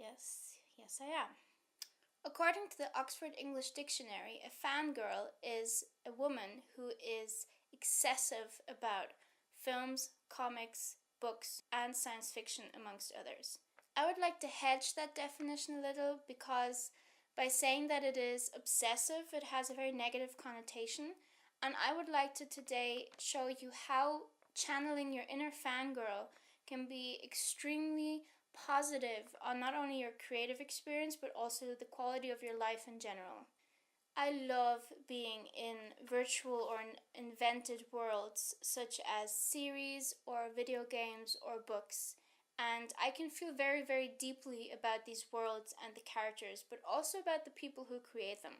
Yes, I am. According to the Oxford English Dictionary, a fangirl is a woman who is excessive about films, comics, books, and science fiction, amongst others. I would like to hedge that definition a little because by saying that it is obsessive, it has a very negative connotation. And I would like to today show you how channeling your inner fangirl can be extremely positive on not only your creative experience but also the quality of your life in general. I love being in virtual or invented worlds such as series or video games or books, and I can feel very, very deeply about these worlds and the characters, but also about the people who create them.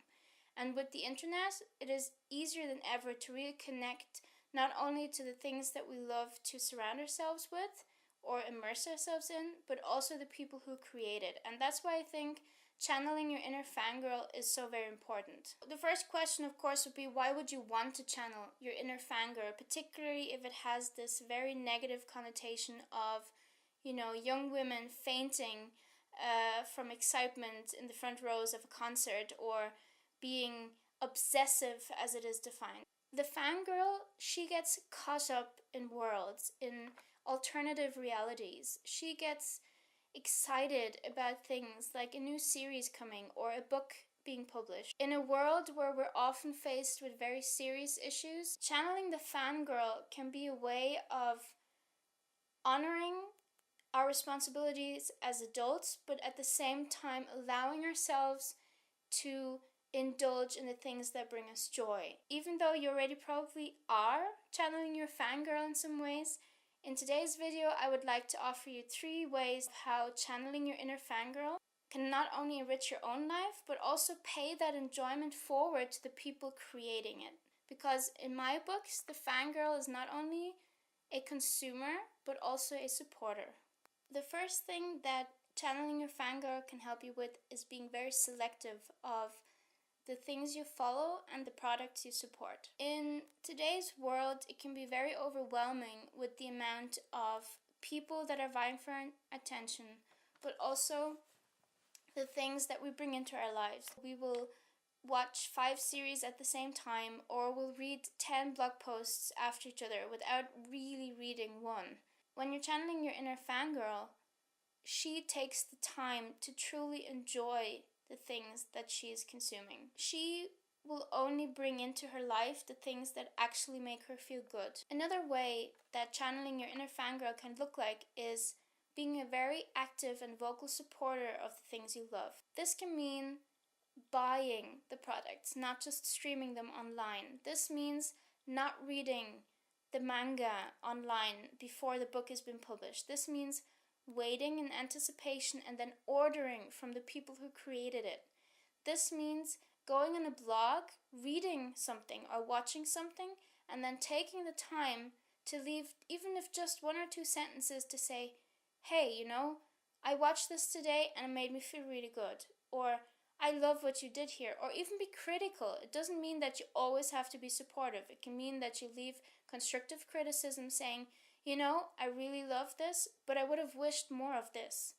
And with the internet, it is easier than ever to really connect not only to the things that we love to surround ourselves with or immerse ourselves in, but also the people who create it. And that's why I think channeling your inner fangirl is so very important. The first question, of course, would be why would you want to channel your inner fangirl, particularly if it has this very negative connotation of, young women fainting from excitement in the front rows of a concert or being obsessive as it is defined. The fangirl, she gets caught up in worlds, in alternative realities. She gets excited about things like a new series coming or a book being published. In a world where we're often faced with very serious issues, channeling the fangirl can be a way of honoring our responsibilities as adults, but at the same time allowing ourselves to indulge in the things that bring us joy. Even though you already probably are channeling your fangirl in some ways, in today's video I would like to offer you 3 ways of how channeling your inner fangirl can not only enrich your own life, but also pay that enjoyment forward to the people creating it. Because in my books, the fangirl is not only a consumer, but also a supporter. The first thing that channeling your fangirl can help you with is being very selective of the things you follow and the products you support. In today's world, it can be very overwhelming with the amount of people that are vying for attention, but also the things that we bring into our lives. We will watch 5 series at the same time, or we'll read 10 blog posts after each other without really reading one. When you're channeling your inner fangirl, she takes the time to truly enjoy the things that she is consuming. She will only bring into her life the things that actually make her feel good. Another way that channeling your inner fangirl can look like is being a very active and vocal supporter of the things you love. This can mean buying the products, not just streaming them online. This means not reading the manga online before the book has been published. This means waiting in anticipation and then ordering from the people who created it. This means going on a blog, reading something or watching something, and then taking the time to leave, even if just 1 or 2 sentences, to say, hey, I watched this today and it made me feel really good. Or, I love what you did here. Or even be critical. It doesn't mean that you always have to be supportive. It can mean that you leave constructive criticism saying, I really love this, but I would have wished more of this.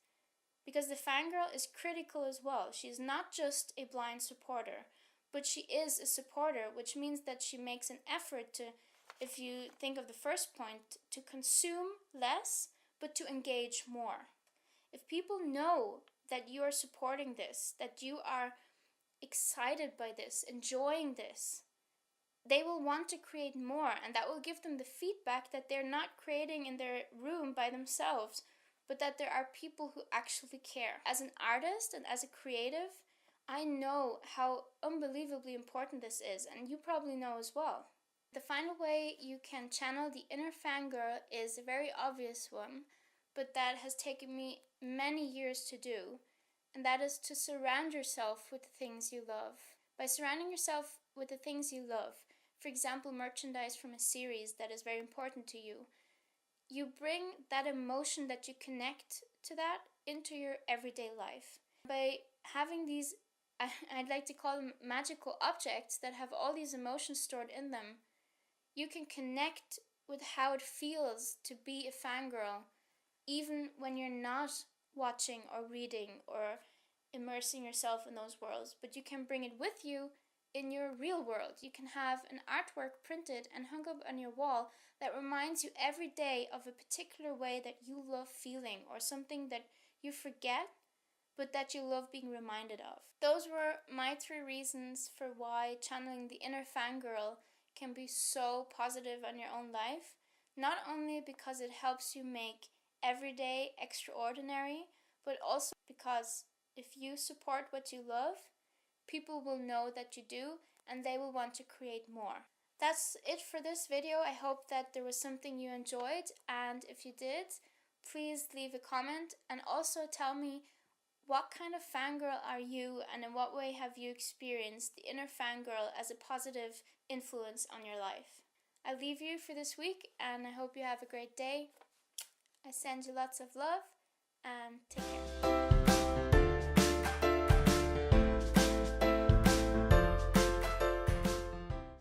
Because the fangirl is critical as well. She's not just a blind supporter, but she is a supporter, which means that she makes an effort to, if you think of the first point, to consume less, but to engage more. If people know that you are supporting this, that you are excited by this, enjoying this, they will want to create more, and that will give them the feedback that they're not creating in their room by themselves, but that there are people who actually care. As an artist and as a creative, I know how unbelievably important this is, and you probably know as well. The final way you can channel the inner fangirl is a very obvious one, but that has taken me many years to do, and that is to surround yourself with the things you love. By surrounding yourself with the things you love, for example, merchandise from a series that is very important to you, you bring that emotion that you connect to that into your everyday life. By having these, I'd like to call them magical objects that have all these emotions stored in them, you can connect with how it feels to be a fangirl, even when you're not watching or reading or immersing yourself in those worlds, but you can bring it with you in your real world. You can have an artwork printed and hung up on your wall that reminds you every day of a particular way that you love feeling or something that you forget but that you love being reminded of. Those were my 3 reasons for why channeling the inner fangirl can be so positive on your own life. Not only because it helps you make every day extraordinary, but also because if you support what you love, people will know that you do and they will want to create more. That's it for this video. I hope that there was something you enjoyed, and if you did, please leave a comment and also tell me what kind of fangirl are you, and in what way have you experienced the inner fangirl as a positive influence on your life? I leave you for this week and I hope you have a great day. I send you lots of love and take care.